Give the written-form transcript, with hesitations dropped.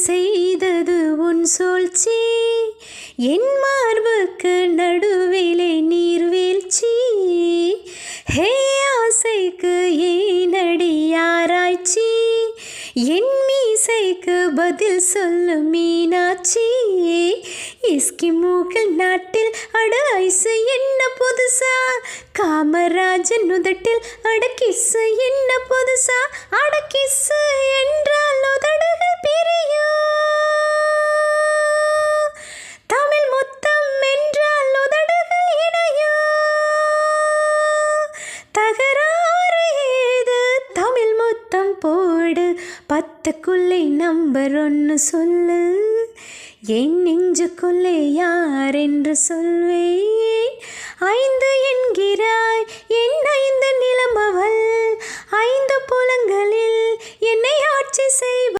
செய்தது உன் சூழ்ச்சி, என் மார்புக்கு நடுவிலே நீர்வீழ்ச்சி. ஹே ஆசைக்கு ஏனடி ஆராய்ச்சி, என் மீசைக்கு பதில் சொல்லு மீனாட்சி. இஸ்கி மூக்கில் நாட்டில் அட ஐசு என்ன புதுசா, காமராஜன் உதட்டில் அட கிஸ்ஸு என்ன புதுசா. அட கிஸ்ஸு என்றால் உதடுகள் பிரியும், தமிழ் முத்தம் என்றால் உதடுகள் இணையும். தகராறு ஏது தமிழ் முத்தம் போடு, 10க்குள்ளே நம்பர் 1 சொல்லு, என் நெஞ்சுக்குள்ளே யார் என்று சொல்வேன். 5 என்கிறாய் என் 5 நிலமவள், 5 புலங்களில் என்னை ஆட்சி செய்வாள்.